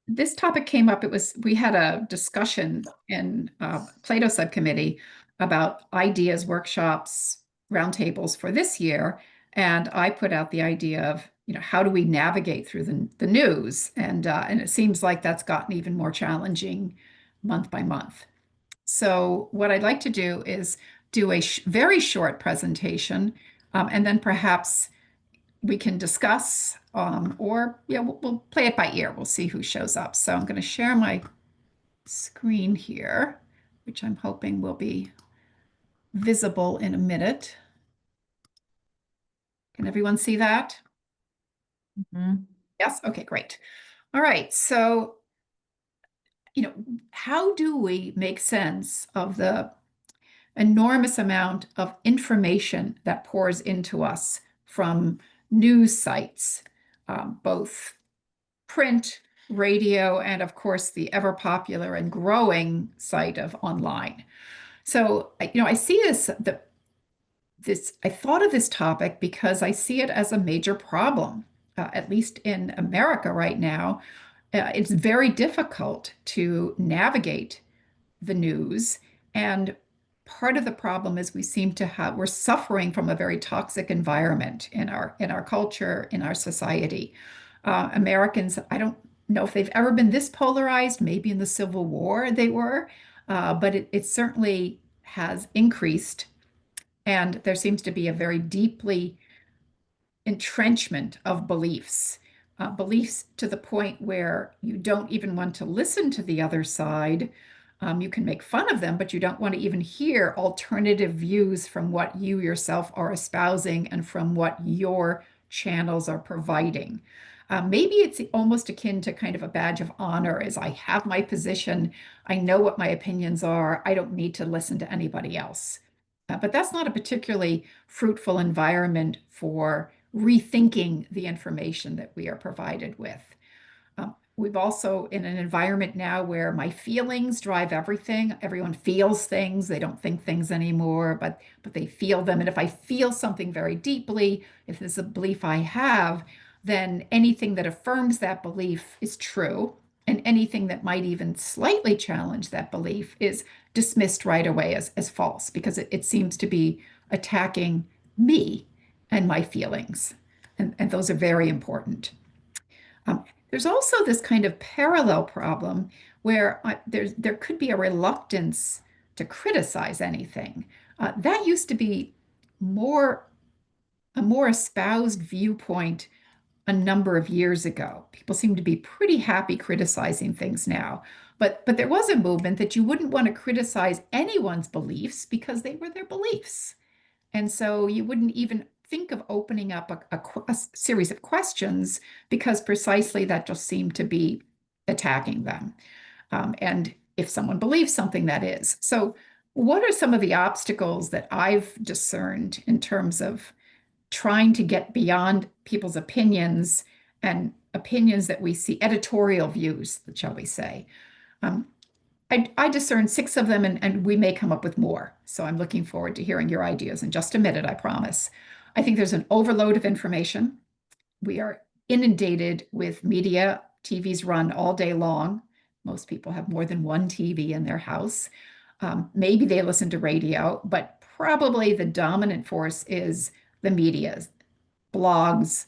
this topic came up. We had a discussion in Plato subcommittee about ideas, workshops, roundtables for this year, and I put out the idea of, how do we navigate through the news? And it seems like that's gotten even more challenging month by month. So what I'd like to do is do a very short presentation, and then perhaps we can discuss, or yeah, we'll play it by ear. We'll see who shows up. So I'm going to share my screen here, which I'm hoping will be visible in a minute. Can everyone see that? Mhm. Yes? Okay, great. All right. So, how do we make sense of the enormous amount of information that pours into us from news sites, both print, radio, and of course the ever popular and growing site of online. So, I see I thought of this topic because I see it as a major problem, at least in America right now. It's very difficult to navigate the news. And part of the problem is we're suffering from a very toxic environment in our culture, in our society. Americans, I don't know if they've ever been this polarized. Maybe in the Civil War they were, but it certainly has increased. And there seems to be a very deeply entrenchment of beliefs, beliefs to the point where you don't even want to listen to the other side. You can make fun of them, but you don't want to even hear alternative views from what you yourself are espousing and from what your channels are providing. Maybe it's almost akin to kind of a badge of honor, as I have my position, I know what my opinions are, I don't need to listen to anybody else. But that's not a particularly fruitful environment for rethinking the information that we are provided with. We've also in an environment now where my feelings drive everything. Everyone feels things. They don't think things anymore, but they feel them. And if I feel something very deeply, if there's a belief I have, then anything that affirms that belief is true. And anything that might even slightly challenge that belief is dismissed right away as false because it seems to be attacking me and my feelings. And those are very important. There's also this kind of parallel problem where there could be a reluctance to criticize anything. That used to be more a more espoused viewpoint a number of years ago. People seem to be pretty happy criticizing things now. But there was a movement that you wouldn't want to criticize anyone's beliefs because they were their beliefs. And so you wouldn't even think of opening up a series of questions because precisely that just seemed to be attacking them. And if someone believes something, that is. So, what are some of the obstacles that I've discerned in terms of trying to get beyond people's opinions and opinions that we see, editorial views, shall we say? Um, I discern six of them, and we may come up with more. So I'm looking forward to hearing your ideas in just a minute, I promise. I think there's an overload of information. We are inundated with media. TVs run all day long. Most people have more than one TV in their house. Maybe they listen to radio, but probably the dominant force is the media, blogs,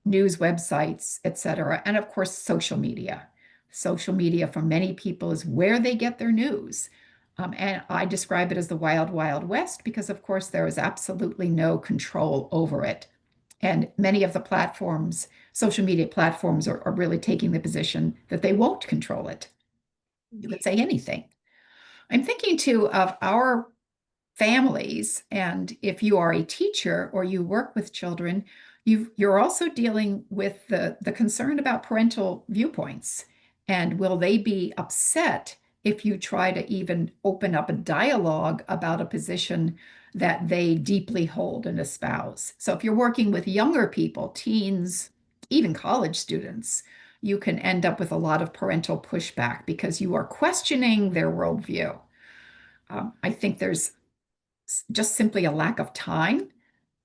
news websites, etc., and of course, social media. Social media for many people is where they get their news. And I describe it as the wild, wild west because, of course, there is absolutely no control over it. And many of the platforms, social media platforms, are really taking the position that they won't control it. You could say anything. I'm thinking too of our families. And if you are a teacher or you work with children, you're also dealing with the concern about parental viewpoints. And will they be upset if you try to even open up a dialogue about a position that they deeply hold and espouse? So if you're working with younger people, teens, even college students, you can end up with a lot of parental pushback because you are questioning their worldview. I think there's just simply a lack of time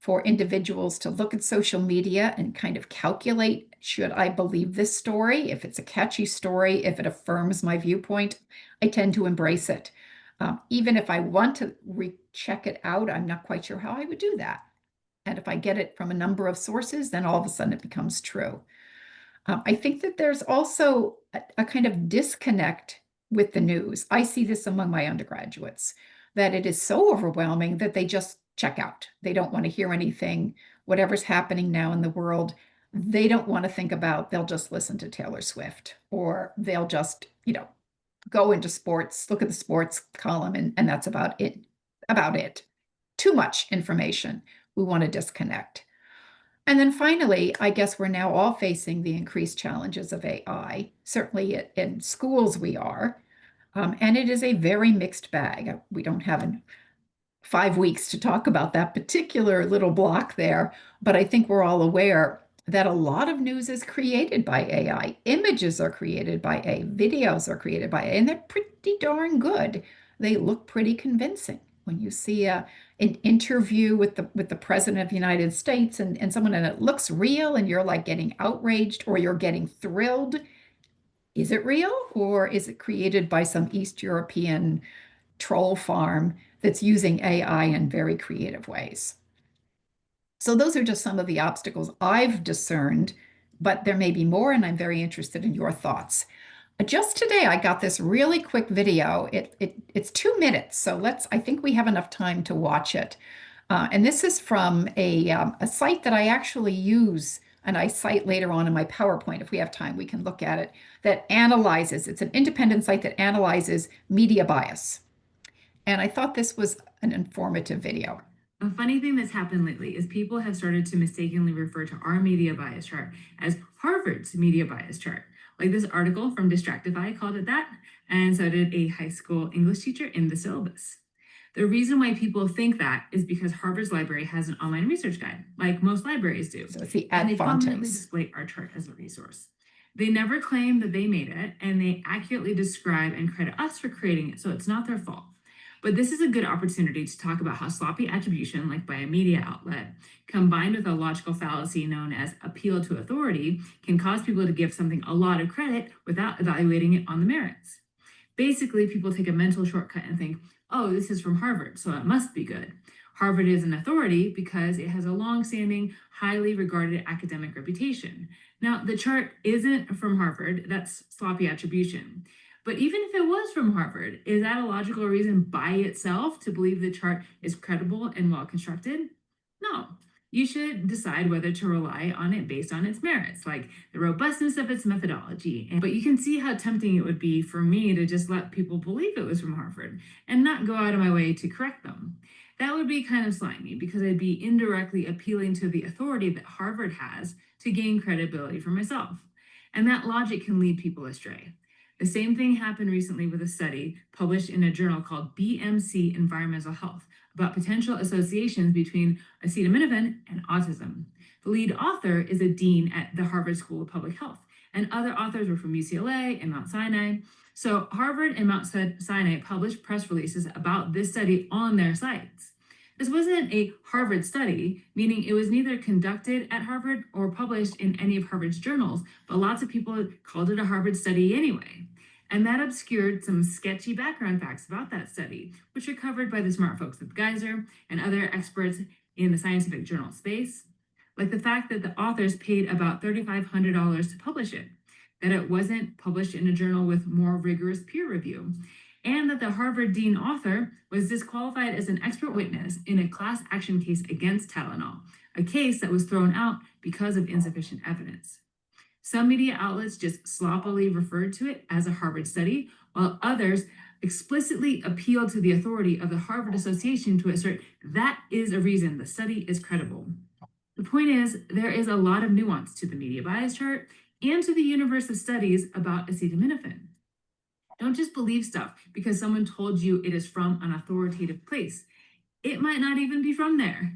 for individuals to look at social media and kind of calculate, should I believe this story? If it's a catchy story, if it affirms my viewpoint, I tend to embrace it. Even if I want to recheck it out, I'm not quite sure how I would do that. And if I get it from a number of sources, then all of a sudden it becomes true. I think that there's also a kind of disconnect with the news. I see this among my undergraduates, that it is so overwhelming that they just check out. They don't want to hear anything, whatever's happening now in the world, they don't want to think about. They'll just listen to Taylor Swift, or they'll just, go into sports, look at the sports column, and that's about it. About it. Too much information. We want to disconnect. And then finally, I guess we're now all facing the increased challenges of AI. Certainly in schools we are. And it is a very mixed bag. We don't have 5 weeks to talk about that particular little block there, but I think we're all aware that a lot of news is created by AI. Images are created by AI, videos are created by AI, and they're pretty darn good. They look pretty convincing. When you see an interview with the president of the United States and someone and it looks real and you're like getting outraged or you're getting thrilled, is it real or is it created by some East European troll farm that's using AI in very creative ways? So those are just some of the obstacles I've discerned, but there may be more, and I'm very interested in your thoughts. Just today, I got this really quick video. It's 2 minutes, so I think we have enough time to watch it. And this is from a site that I actually use, and I cite later on in my PowerPoint. If we have time, we can look at it, that analyzes, it's an independent site that analyzes media bias. And I thought this was an informative video. A funny thing that's happened lately is people have started to mistakenly refer to our media bias chart as Harvard's media bias chart. Like this article from Distractify called it that, and so did a high school English teacher in the syllabus. The reason why people think that is because Harvard's library has an online research guide, like most libraries do. So it's the And Ad they prominently Fontes. display our chart as a resource. They never claim that they made it, and they accurately describe and credit us for creating it, so it's not their fault. But this is a good opportunity to talk about how sloppy attribution, like by a media outlet, combined with a logical fallacy known as appeal to authority, can cause people to give something a lot of credit without evaluating it on the merits. Basically, people take a mental shortcut and think, oh, this is from Harvard, so it must be good. Harvard is an authority because it has a long-standing, highly regarded academic reputation. Now, the chart isn't from Harvard, that's sloppy attribution. But even if it was from Harvard, is that a logical reason by itself to believe the chart is credible and well constructed? No. You should decide whether to rely on it based on its merits, like the robustness of its methodology. But you can see how tempting it would be for me to just let people believe it was from Harvard and not go out of my way to correct them. That would be kind of slimy because I'd be indirectly appealing to the authority that Harvard has to gain credibility for myself. And that logic can lead people astray. The same thing happened recently with a study published in a journal called BMC Environmental Health about potential associations between acetaminophen and autism. The lead author is a dean at the Harvard School of Public Health, and other authors were from UCLA and Mount Sinai. So Harvard and Mount Sinai published press releases about this study on their sites. This wasn't a Harvard study, meaning it was neither conducted at Harvard or published in any of Harvard's journals, but lots of people called it a Harvard study anyway. And that obscured some sketchy background facts about that study, which are covered by the smart folks at Geyser and other experts in the scientific journal space, like the fact that the authors paid about $3,500 to publish it, that it wasn't published in a journal with more rigorous peer review, and that the Harvard Dean author was disqualified as an expert witness in a class action case against Tylenol, a case that was thrown out because of insufficient evidence. Some media outlets just sloppily referred to it as a Harvard study, while others explicitly appealed to the authority of the Harvard Association to assert that is a reason the study is credible. The point is, there is a lot of nuance to the media bias chart and to the universe of studies about acetaminophen. Don't just believe stuff because someone told you it is from an authoritative place. It might not even be from there.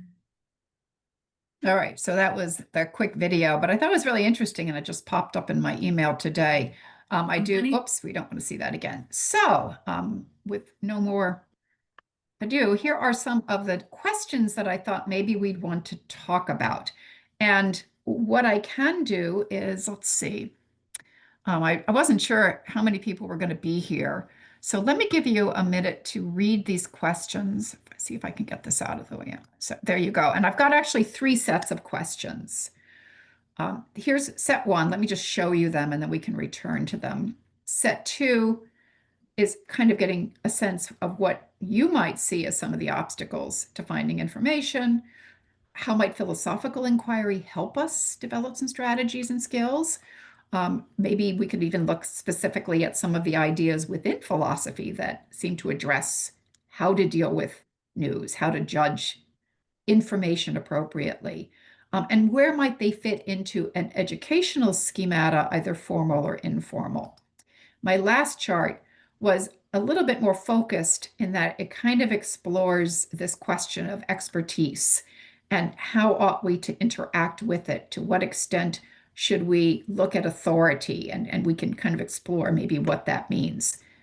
All right, so that was the quick video, but I thought it was really interesting and it just popped up in my email today. Oops, we don't want to see that again. So with no more I do. Here are some of the questions that I thought maybe we'd want to talk about. And what I can do is, let's see, I wasn't sure how many people were going to be here. So let me give you a minute to read these questions. See if I can get this out of the way. So there you go. And I've got actually three sets of questions. Here's set one. Let me just show you them and then we can return to them. Set two is kind of getting a sense of what you might see as some of the obstacles to finding information. How might philosophical inquiry help us develop some strategies and skills? Maybe we could even look specifically at some of the ideas within philosophy that seem to address how to deal with news, how to judge information appropriately, and where might they fit into an educational schemata, either formal or informal. My last chart was a little bit more focused in that it kind of explores this question of expertise and how ought we to interact with it? To what extent should we look at authority? And we can kind of explore maybe what that means.